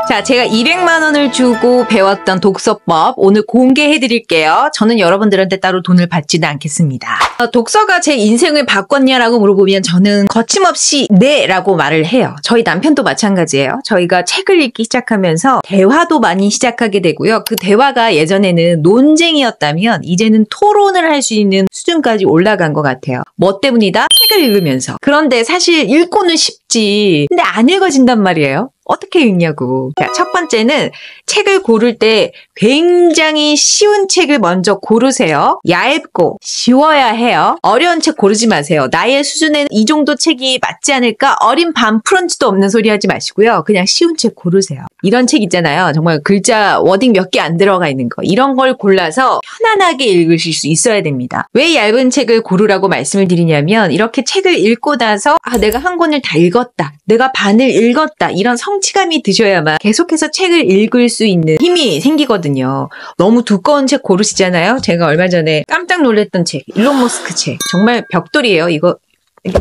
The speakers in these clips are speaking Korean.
자, 제가 200만 원을 주고 배웠던 독서법 오늘 공개해 드릴게요. 저는 여러분들한테 따로 돈을 받지는 않겠습니다. 독서가 제 인생을 바꿨냐라고 물어보면 저는 거침없이 네라고 말을 해요. 저희 남편도 마찬가지예요. 저희가 책을 읽기 시작하면서 대화도 많이 시작하게 되고요. 그 대화가 예전에는 논쟁이었다면 이제는 토론을 할 수 있는 수준까지 올라간 것 같아요. 뭐 때문이다? 책을 읽으면서. 그런데 사실 읽고는 쉽지. 근데 안 읽어진단 말이에요. 어떻게 읽냐고. 자, 첫 번째는 책을 고를 때 굉장히 쉬운 책을 먼저 고르세요. 얇고 쉬워야 해요. 어려운 책 고르지 마세요. 나의 수준에는 이 정도 책이 맞지 않을까? 어린 반프런치도 없는 소리 하지 마시고요. 그냥 쉬운 책 고르세요. 이런 책 있잖아요. 정말 글자 워딩 몇 개 안 들어가 있는 거. 이런 걸 골라서 편안하게 읽으실 수 있어야 됩니다. 왜 얇은 책을 고르라고 말씀을 드리냐면 이렇게 책을 읽고 나서 내가 한 권을 다 읽었다. 내가 반을 읽었다. 이런 성취감이 드셔야만 계속해서 책을 읽을 수 있는 힘이 생기거든요. 너무 두꺼운 책 고르시잖아요. 제가 얼마 전에 깜짝 놀랐던 책, 일론 머스크 책. 정말 벽돌이에요. 이거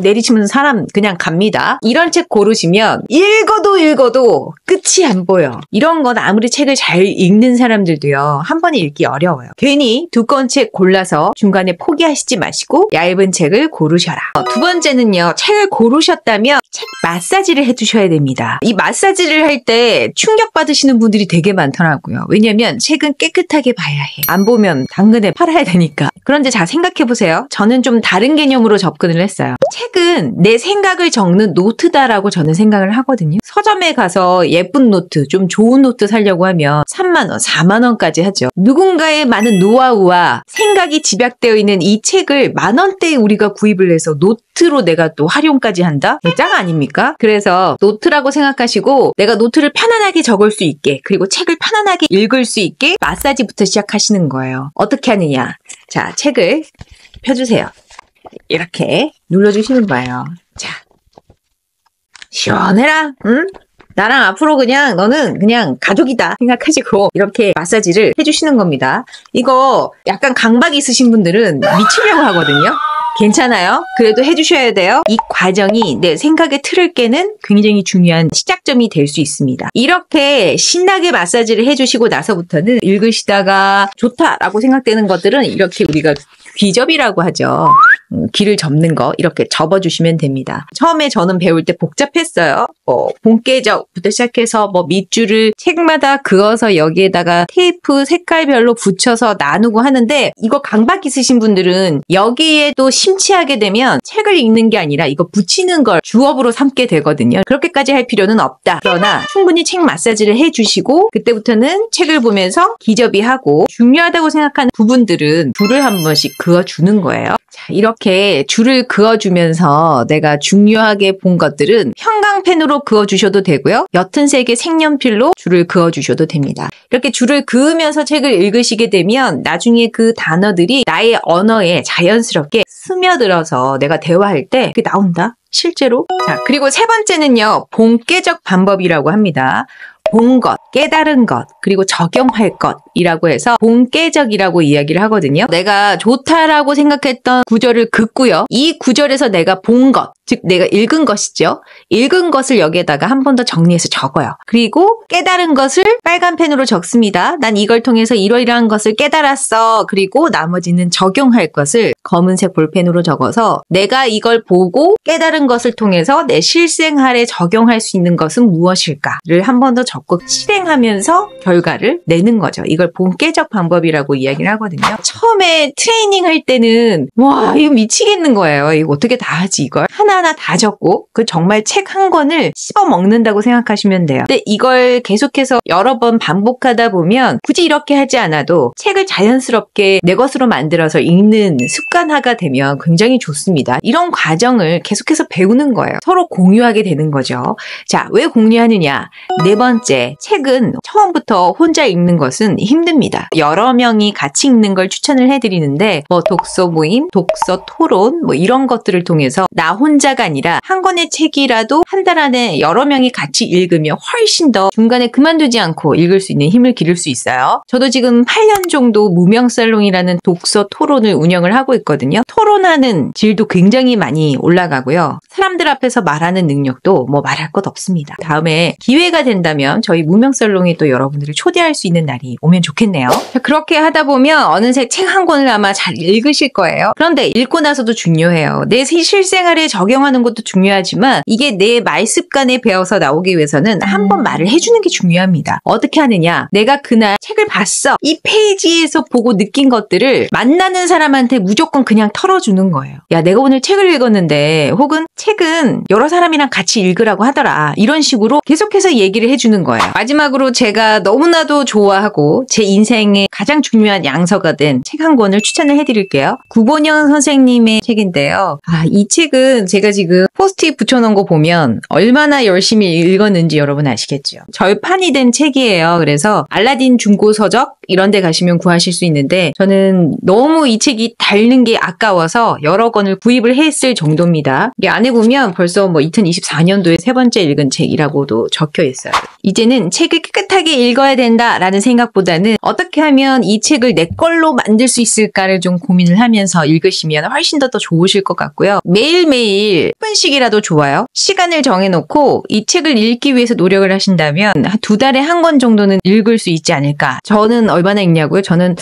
내리치면 사람 그냥 갑니다. 이런 책 고르시면 읽어도 끝이 안 보여. 이런 건 아무리 책을 잘 읽는 사람들도요. 한 번에 읽기 어려워요. 괜히 두꺼운 책 골라서 중간에 포기하시지 마시고 얇은 책을 고르셔라. 두 번째는요. 책을 고르셨다면 책 마사지를 해주셔야 됩니다. 이 마사지를 할 때 충격받으시는 분들이 되게 많더라고요. 왜냐면 책은 깨끗하게 봐야 해. 안 보면 당근에 팔아야 되니까. 그런데 잘 생각해보세요. 저는 좀 다른 개념으로 접근을 했어요. 책은 내 생각을 적는 노트다라고 저는 생각을 하거든요. 서점에 가서 예쁜 노트, 좀 좋은 노트 사려고 하면 3만 원, 4만 원까지 하죠. 누군가의 많은 노하우와 생각이 집약되어 있는 이 책을 만 원대에 우리가 구입을 해서 노트로 내가 또 활용까지 한다? 짱 아닙니까? 그래서 노트라고 생각하시고 내가 노트를 편안하게 적을 수 있게 그리고 책을 편안하게 읽을 수 있게 마사지부터 시작하시는 거예요. 어떻게 하느냐? 자, 책을 펴주세요. 이렇게 눌러주시는 거예요. 자, 시원해라. 응? 나랑 앞으로 너는 그냥 가족이다 생각하시고 이렇게 마사지를 해주시는 겁니다. 이거 약간 강박이 있으신 분들은 미치려고 하거든요. 괜찮아요. 그래도 해주셔야 돼요. 이 과정이 내 생각의 틀을 깨는 굉장히 중요한 시작점이 될 수 있습니다. 이렇게 신나게 마사지를 해주시고 나서부터는 읽으시다가 좋다라고 생각되는 것들은 이렇게 우리가 귀접이라고 하죠. 귀를 접는 거 이렇게 접어주시면 됩니다. 처음에 저는 배울 때 복잡했어요. 본깨접부터 시작해서 밑줄을 책마다 그어서 여기에다가 테이프 색깔별로 붙여서 나누고 하는데 이거 강박 있으신 분들은 여기에 또 심취하게 되면 책을 읽는 게 아니라 이거 붙이는 걸 주업으로 삼게 되거든요. 그렇게까지 할 필요는 없다. 그러나 충분히 책 마사지를 해주시고 그때부터는 책을 보면서 기접이하고 중요하다고 생각하는 부분들은 줄을 한 번씩 그어주는 거예요. 자, 이렇게 줄을 그어주면서 내가 중요하게 본 것들은 형광펜으로 그어주셔도 되고요. 옅은 색의 색연필로 줄을 그어주셔도 됩니다. 이렇게 줄을 그으면서 책을 읽으시게 되면 나중에 그 단어들이 나의 언어에 자연스럽게 스며들어서 내가 대화할 때 그게 나온다. 실제로. 자, 그리고 세 번째는요. 본깨적 방법이라고 합니다. 본 것, 깨달은 것, 그리고 적용할 것이라고 해서 본깨적이라고 이야기를 하거든요. 내가 좋다라고 생각했던 구절을 긋고요. 이 구절에서 내가 본 것, 즉 내가 읽은 것이죠. 읽은 것을 여기에다가 한 번 더 정리해서 적어요. 그리고 깨달은 것을 빨간 펜으로 적습니다. 난 이걸 통해서 이러이러한 것을 깨달았어. 그리고 나머지는 적용할 것을 검은색 볼펜으로 적어서 내가 이걸 보고 깨달은 것을 통해서 내 실생활에 적용할 수 있는 것은 무엇일까를 한 번 더 적고 실행하면서 결과를 내는 거죠. 이걸 본깨적 방법이라고 이야기를 하거든요. 처음에 트레이닝 할 때는 와 이거 미치겠는 거예요. 이거 어떻게 다 하지 이걸? 하나하나 다 적고 그 정말 책 한 권을 씹어 먹는다고 생각하시면 돼요. 근데 이걸 계속해서 여러 번 반복하다 보면 굳이 이렇게 하지 않아도 책을 자연스럽게 내 것으로 만들어서 읽는 습관화가 되면 굉장히 좋습니다. 이런 과정을 계속해서 배우는 거예요. 서로 공유하게 되는 거죠. 자, 왜 공유하느냐? 네 번째, 책은 처음부터 혼자 읽는 것은 힘듭니다. 여러 명이 같이 읽는 걸 추천을 해드리는데 독서 모임, 독서 토론 이런 것들을 통해서 나 혼자 혼자가 아니라 한 권의 책이라도 한 달 안에 여러 명이 같이 읽으면 훨씬 더 중간에 그만두지 않고 읽을 수 있는 힘을 기를 수 있어요. 저도 지금 8년 정도 무명살롱이라는 독서 토론을 운영을 하고 있거든요. 토론하는 질도 굉장히 많이 올라가고요. 사람들 앞에서 말하는 능력도 뭐 말할 것 없습니다. 다음에 기회가 된다면 저희 무명살롱에 또 여러분들을 초대할 수 있는 날이 오면 좋겠네요. 자, 그렇게 하다 보면 어느새 책 한 권을 아마 잘 읽으실 거예요. 그런데 읽고 나서도 중요해요. 내 실생활에 적용하는 것도 중요하지만 이게 내 말습관에 배워서 나오기 위해서는 한번 말을 해주는 게 중요합니다. 어떻게 하느냐? 내가 그날 책을 봤어. 이 페이지에서 보고 느낀 것들을 만나는 사람한테 무조건 그냥 털어주는 거예요. 야, 내가 오늘 책을 읽었는데 혹은 책은 여러 사람이랑 같이 읽으라고 하더라. 이런 식으로 계속해서 얘기를 해주는 거예요. 마지막으로 제가 너무나도 좋아하고 제 인생의 가장 중요한 양서가 된 책 한 권을 추천을 해드릴게요. 구본영 선생님의 책인데요. 이 책은 제가 지금 포스트잇 붙여놓은 거 보면 얼마나 열심히 읽었는지 여러분 아시겠죠? 절판이 된 책이에요. 그래서 알라딘 중고서적 이런 데 가시면 구하실 수 있는데 저는 너무 이 책이 닳는 게 아까워서 여러 권을 구입을 했을 정도입니다. 이게 안에 보면 벌써 뭐 2024년도에 세 번째 읽은 책이라고도 적혀 있어요. 이제는 책을 깨끗하게 읽어야 된다라는 생각보다는 어떻게 하면 이 책을 내 걸로 만들 수 있을까를 좀 고민을 하면서 읽으시면 훨씬 더 좋으실 것 같고요. 매일매일 10분씩이라도 좋아요. 시간을 정해놓고 이 책을 읽기 위해서 노력을 하신다면 한 2달에 한 권 정도는 읽을 수 있지 않을까. 저는 얼마나 읽냐고요? 저는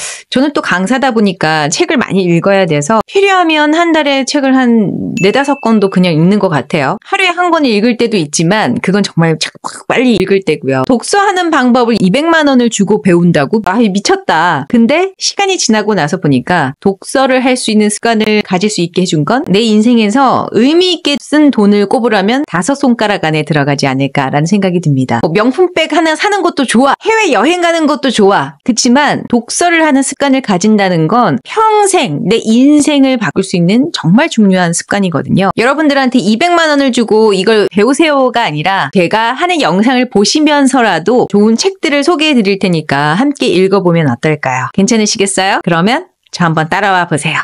또 강사다 보니까 책을 많이 읽어야 돼서 필요하면 한 달에 책을 한 4-5권도 그냥 읽는 것 같아요. 하루에 한 권을 읽을 때도 있지만 그건 정말 빨리 읽을 때고요. 독서하는 방법을 200만 원을 주고 배운다고? 미쳤다. 근데 시간이 지나고 나서 보니까 독서를 할 수 있는 습관을 가질 수 있게 해준 건 내 인생에서 의미 있게 쓴 돈을 꼽으라면 5손가락 안에 들어가지 않을까라는 생각이 듭니다. 명품백 하나 사는 것도 좋아. 해외여행 가는 것도 좋아. 그렇지만 독서를 하는 습관을 가진다는 건 평생 내 인생을 바꿀 수 있는 정말 중요한 습관이거든요. 여러분들한테 200만 원을 주고 이걸 배우세요가 아니라 제가 하는 영상을 보시면서라도 좋은 책들을 소개해 드릴 테니까 함께 읽어보면 어떨까요? 괜찮으시겠어요? 그러면 저 한번 따라와 보세요.